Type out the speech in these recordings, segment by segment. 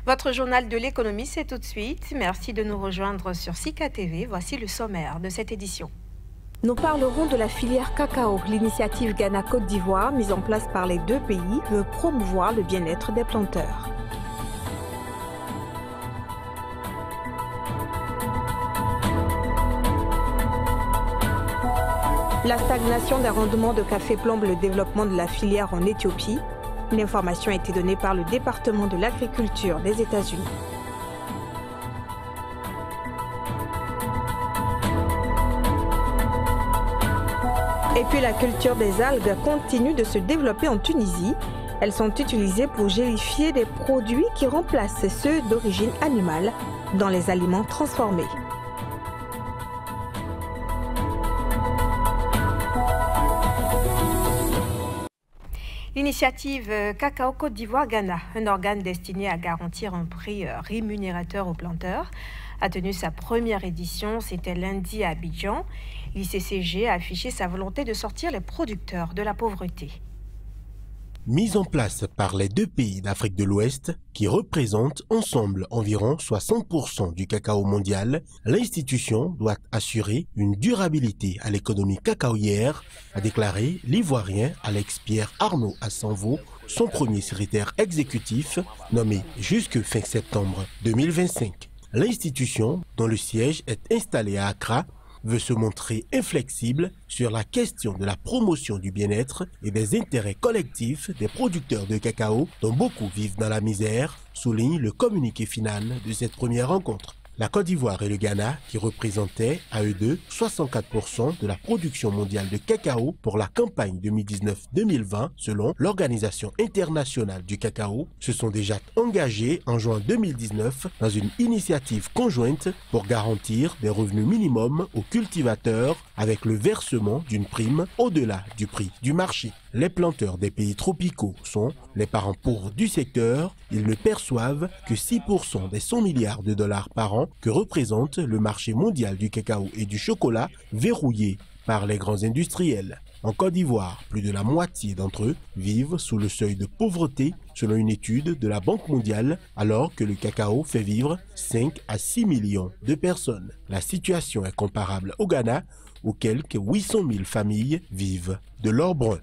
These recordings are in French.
Votre journal de l'économie, c'est tout de suite. Merci de nous rejoindre sur Sika TV. Voici le sommaire de cette édition. Nous parlerons de la filière cacao. L'initiative Ghana-Côte d'Ivoire, mise en place par les deux pays, veut promouvoir le bien-être des planteurs. La stagnation des rendements de café plombe le développement de la filière en Éthiopie. L'information a été donnée par le département de l'agriculture des États-Unis. Et puis la culture des algues continue de se développer en Tunisie. Elles sont utilisées pour gélifier des produits qui remplacent ceux d'origine animale dans les aliments transformés. L'initiative Cacao Côte d'Ivoire-Ghana, un organe destiné à garantir un prix rémunérateur aux planteurs, a tenu sa première édition, c'était lundi à Abidjan. L'ICCG a affiché sa volonté de sortir les producteurs de la pauvreté. Mise en place par les deux pays d'Afrique de l'Ouest, qui représentent ensemble environ 60% du cacao mondial, l'institution doit assurer une durabilité à l'économie cacaoyère, a déclaré l'Ivoirien Alex-Pierre Arnaud Assanvo, son premier secrétaire exécutif, nommé jusque fin septembre 2025. L'institution, dont le siège est installé à Accra, veut se montrer inflexible sur la question de la promotion du bien-être et des intérêts collectifs des producteurs de cacao dont beaucoup vivent dans la misère, souligne le communiqué final de cette première rencontre. La Côte d'Ivoire et le Ghana, qui représentaient à eux deux 64% de la production mondiale de cacao pour la campagne 2019-2020, selon l'Organisation internationale du cacao, se sont déjà engagés en juin 2019 dans une initiative conjointe pour garantir des revenus minimums aux cultivateurs avec le versement d'une prime au-delà du prix du marché. Les planteurs des pays tropicaux sont les parents pauvres du secteur. Ils ne perçoivent que 6% des 100 milliards de dollars par an que représente le marché mondial du cacao et du chocolat verrouillé par les grands industriels. En Côte d'Ivoire, plus de la moitié d'entre eux vivent sous le seuil de pauvreté selon une étude de la Banque mondiale, alors que le cacao fait vivre 5 à 6 millions de personnes. La situation est comparable au Ghana, où quelques 800 000 familles vivent de l'or brun.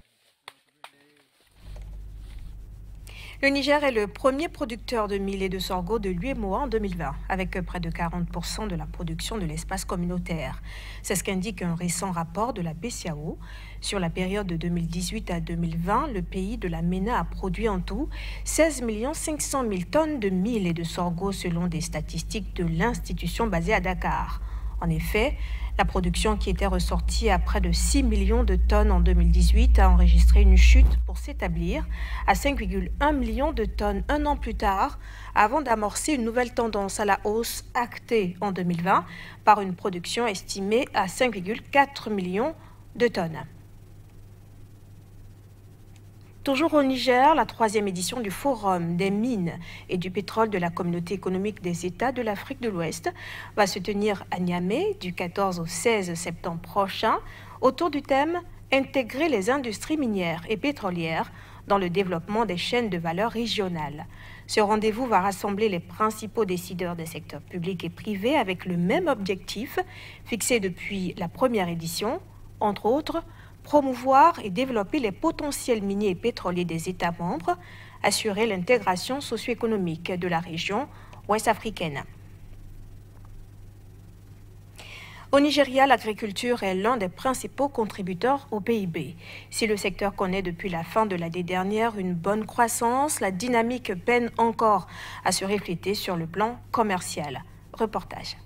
Le Niger est le premier producteur de mil et de sorgho de l'UEMOA en 2020, avec près de 40% de la production de l'espace communautaire. C'est ce qu'indique un récent rapport de la BCAO. Sur la période de 2018 à 2020, le pays de la MENA a produit en tout 16 500 000 tonnes de mil et de sorgho selon des statistiques de l'institution basée à Dakar. En effet, la production qui était ressortie à près de 6 millions de tonnes en 2018 a enregistré une chute pour s'établir à 5,1 millions de tonnes un an plus tard, avant d'amorcer une nouvelle tendance à la hausse actée en 2020 par une production estimée à 5,4 millions de tonnes. Toujours au Niger, la 3e édition du Forum des mines et du pétrole de la Communauté économique des États de l'Afrique de l'Ouest va se tenir à Niamey du 14 au 16 septembre prochain autour du thème « Intégrer les industries minières et pétrolières dans le développement des chaînes de valeur régionales ». Ce rendez-vous va rassembler les principaux décideurs des secteurs publics et privés avec le même objectif fixé depuis la première édition, entre autres, promouvoir et développer les potentiels miniers et pétroliers des États membres, assurer l'intégration socio-économique de la région ouest-africaine. Au Nigeria, l'agriculture est l'un des principaux contributeurs au PIB. Si le secteur connaît depuis la fin de l'année dernière une bonne croissance, la dynamique peine encore à se refléter sur le plan commercial. Reportage.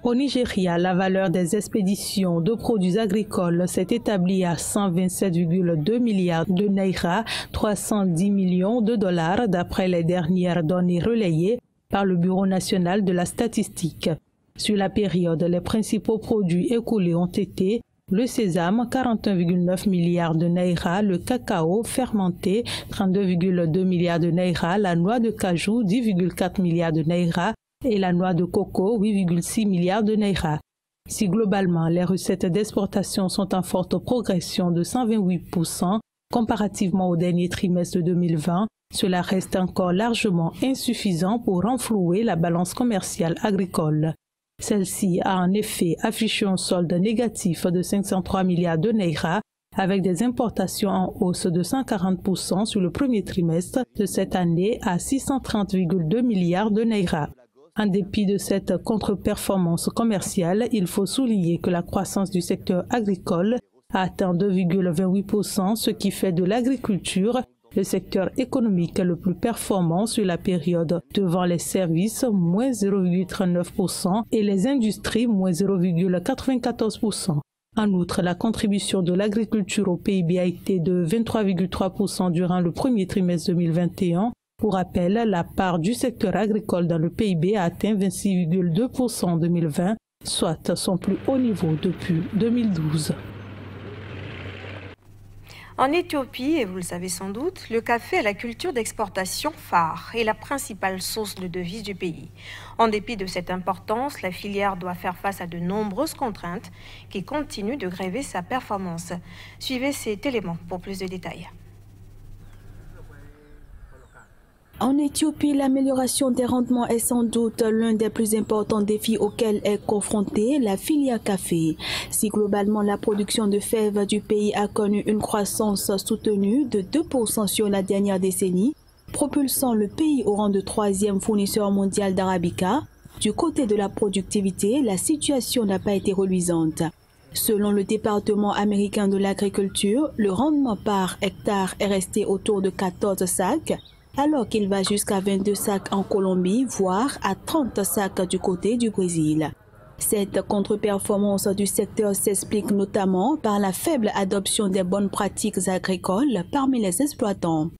Au Nigeria, la valeur des expéditions de produits agricoles s'est établie à 127,2 milliards de naira, 310 millions de dollars d'après les dernières données relayées par le Bureau national de la statistique. Sur la période, les principaux produits écoulés ont été le sésame, 41,9 milliards de naira, le cacao fermenté, 32,2 milliards de naira, la noix de cajou, 10,4 milliards de naira, et la noix de coco, 8,6 milliards de naira. Si globalement les recettes d'exportation sont en forte progression de 128% comparativement au dernier trimestre de 2020, Cela reste encore largement insuffisant pour renflouer la balance commerciale agricole. Celle-ci a en effet affiché un solde négatif de 503 milliards de naira, avec des importations en hausse de 140% sur le premier trimestre de cette année à 630,2 milliards de naira. En dépit de cette contre-performance commerciale, il faut souligner que la croissance du secteur agricole a atteint 2,28%, ce qui fait de l'agriculture le secteur économique le plus performant sur la période, devant les services, moins 0,39%, et les industries, moins 0,94%. En outre, la contribution de l'agriculture au PIB a été de 23,3% durant le premier trimestre 2021. Pour rappel, la part du secteur agricole dans le PIB a atteint 26,2% en 2020, soit son plus haut niveau depuis 2012. En Éthiopie, et vous le savez sans doute, le café est la culture d'exportation phare et la principale source de devises du pays. En dépit de cette importance, la filière doit faire face à de nombreuses contraintes qui continuent de grever sa performance. Suivez cet élément pour plus de détails. En Éthiopie, l'amélioration des rendements est sans doute l'un des plus importants défis auxquels est confrontée la filière café. Si globalement la production de fèves du pays a connu une croissance soutenue de 2% sur la dernière décennie, propulsant le pays au rang de 3e fournisseur mondial d'arabica, du côté de la productivité, la situation n'a pas été reluisante. Selon le département américain de l'agriculture, le rendement par hectare est resté autour de 14 sacs, alors qu'il va jusqu'à 22 sacs en Colombie, voire à 30 sacs du côté du Brésil. Cette contre-performance du secteur s'explique notamment par la faible adoption des bonnes pratiques agricoles parmi les exploitants.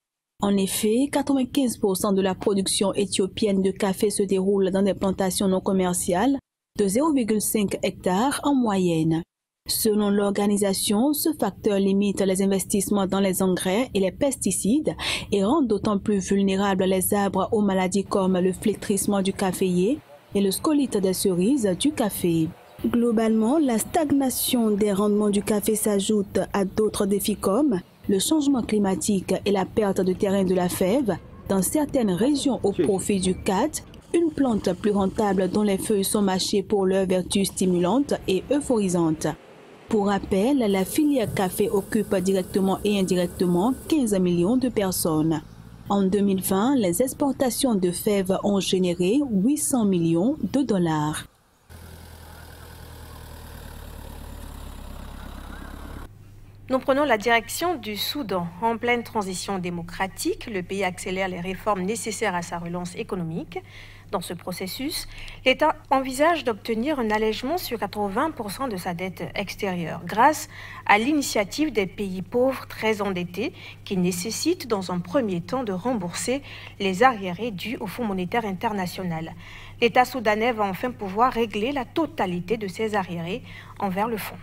En effet, 95% de la production éthiopienne de café se déroule dans des plantations non commerciales de 0,5 hectares en moyenne. Selon l'organisation, ce facteur limite les investissements dans les engrais et les pesticides et rend d'autant plus vulnérables les arbres aux maladies comme le flétrissement du caféier et le scolite des cerises du café. Globalement, la stagnation des rendements du café s'ajoute à d'autres défis comme le changement climatique et la perte de terrain de la fève dans certaines régions au profit du khat, une plante plus rentable dont les feuilles sont mâchées pour leurs vertus stimulantes et euphorisantes. Pour rappel, la filière café occupe directement et indirectement 15 millions de personnes. En 2020, les exportations de fèves ont généré 800 millions de dollars. Nous prenons la direction du Soudan. En pleine transition démocratique, le pays accélère les réformes nécessaires à sa relance économique. Dans ce processus, l'État envisage d'obtenir un allègement sur 80% de sa dette extérieure grâce à l'initiative des pays pauvres très endettés qui nécessitent dans un premier temps de rembourser les arriérés dus au Fonds monétaire international. L'État soudanais va enfin pouvoir régler la totalité de ses arriérés envers le fonds.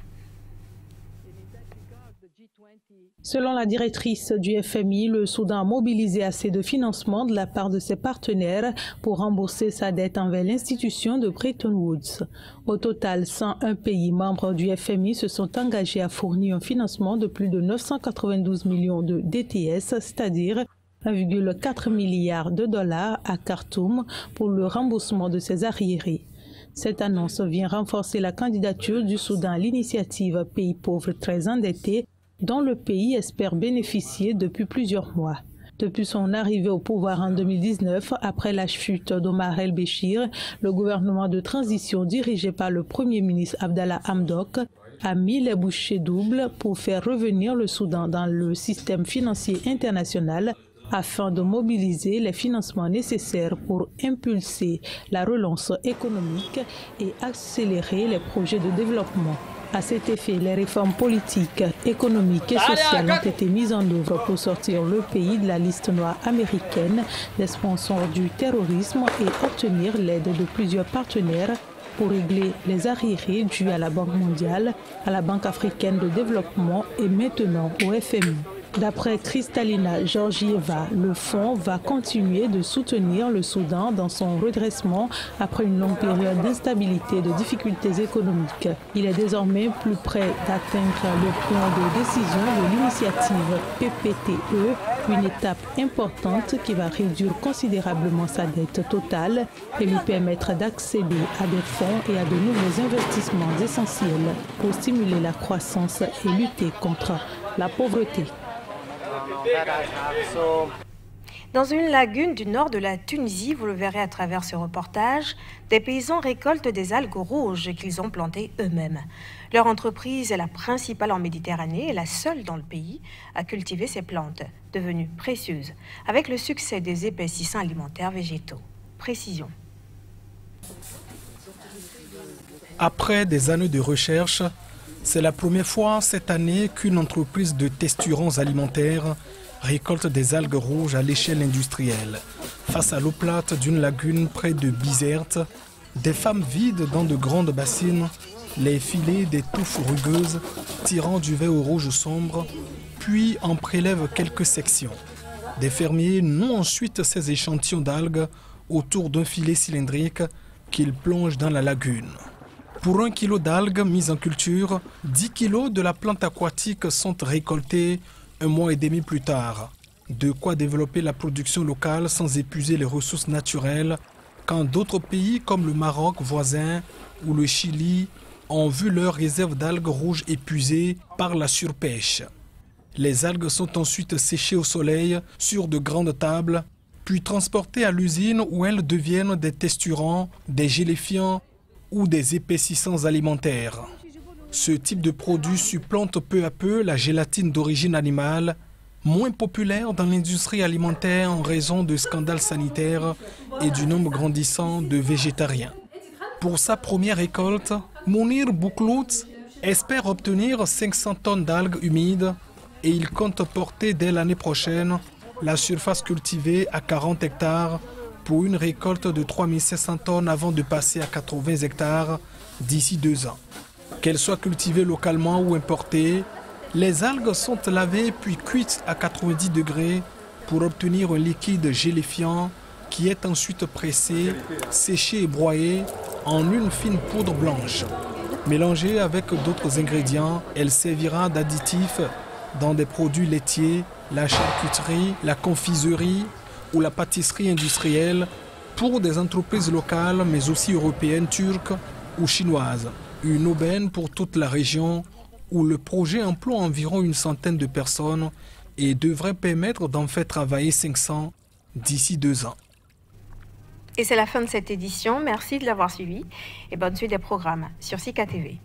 Selon la directrice du FMI, le Soudan a mobilisé assez de financement de la part de ses partenaires pour rembourser sa dette envers l'institution de Bretton Woods. Au total, 101 pays membres du FMI se sont engagés à fournir un financement de plus de 992 millions de DTS, c'est-à-dire 1,4 milliard de dollars à Khartoum pour le remboursement de ses arriérés. Cette annonce vient renforcer la candidature du Soudan à l'initiative Pays pauvres très endettés, dont le pays espère bénéficier depuis plusieurs mois. Depuis son arrivée au pouvoir en 2019, après la chute d'Omar el-Béchir, le gouvernement de transition dirigé par le Premier ministre Abdallah Hamdok a mis les bouchées doubles pour faire revenir le Soudan dans le système financier international afin de mobiliser les financements nécessaires pour impulser la relance économique et accélérer les projets de développement. À cet effet, les réformes politiques, économiques et sociales ont été mises en œuvre pour sortir le pays de la liste noire américaine des sponsors du terrorisme et obtenir l'aide de plusieurs partenaires pour régler les arriérés dus à la Banque mondiale, à la Banque africaine de développement et maintenant au FMI. D'après Kristalina Georgieva, le fonds va continuer de soutenir le Soudan dans son redressement après une longue période d'instabilité et de difficultés économiques. Il est désormais plus près d'atteindre le point de décision de l'initiative PPTE une étape importante qui va réduire considérablement sa dette totale et lui permettre d'accéder à des fonds et à de nouveaux investissements essentiels pour stimuler la croissance et lutter contre la pauvreté. Dans une lagune du nord de la Tunisie, vous le verrez à travers ce reportage, des paysans récoltent des algues rouges qu'ils ont plantées eux-mêmes. Leur entreprise est la principale en Méditerranée et la seule dans le pays à cultiver ces plantes, devenues précieuses, avec le succès des épaississants alimentaires végétaux. Précision. Après des années de recherche, c'est la première fois cette année qu'une entreprise de texturants alimentaires récolte des algues rouges à l'échelle industrielle. Face à l'eau plate d'une lagune près de Bizerte, des femmes vident dans de grandes bassines les filets des touffes rugueuses tirant du verre rouge sombre, puis en prélèvent quelques sections. Des fermiers nouent ensuite ces échantillons d'algues autour d'un filet cylindrique qu'ils plongent dans la lagune. Pour 1 kilo d'algues mises en culture, 10 kilos de la plante aquatique sont récoltés 1 mois et demi plus tard. De quoi développer la production locale sans épuiser les ressources naturelles, quand d'autres pays comme le Maroc voisin ou le Chili ont vu leurs réserves d'algues rouges épuisées par la surpêche. Les algues sont ensuite séchées au soleil sur de grandes tables, puis transportées à l'usine où elles deviennent des texturants, des gélifiants ou des épaississants alimentaires. Ce type de produit supplante peu à peu la gélatine d'origine animale, moins populaire dans l'industrie alimentaire en raison de scandales sanitaires et du nombre grandissant de végétariens. Pour sa première récolte, Mounir Bouklout espère obtenir 500 tonnes d'algues humides et il compte porter dès l'année prochaine la surface cultivée à 40 hectares pour une récolte de 3500 tonnes avant de passer à 80 hectares d'ici 2 ans. Qu'elles soient cultivées localement ou importées, les algues sont lavées puis cuites à 90 degrés pour obtenir un liquide gélifiant qui est ensuite pressé, séché et broyé en une fine poudre blanche. Mélangée avec d'autres ingrédients, elle servira d'additif dans des produits laitiers, la charcuterie, la confiserie ou la pâtisserie industrielle pour des entreprises locales mais aussi européennes, turques ou chinoises. Une aubaine pour toute la région où le projet emploie environ 100 de personnes et devrait permettre d'en faire travailler 500 d'ici 2 ans. Et c'est la fin de cette édition. Merci de l'avoir suivi et bonne suite des programmes sur Sika TV.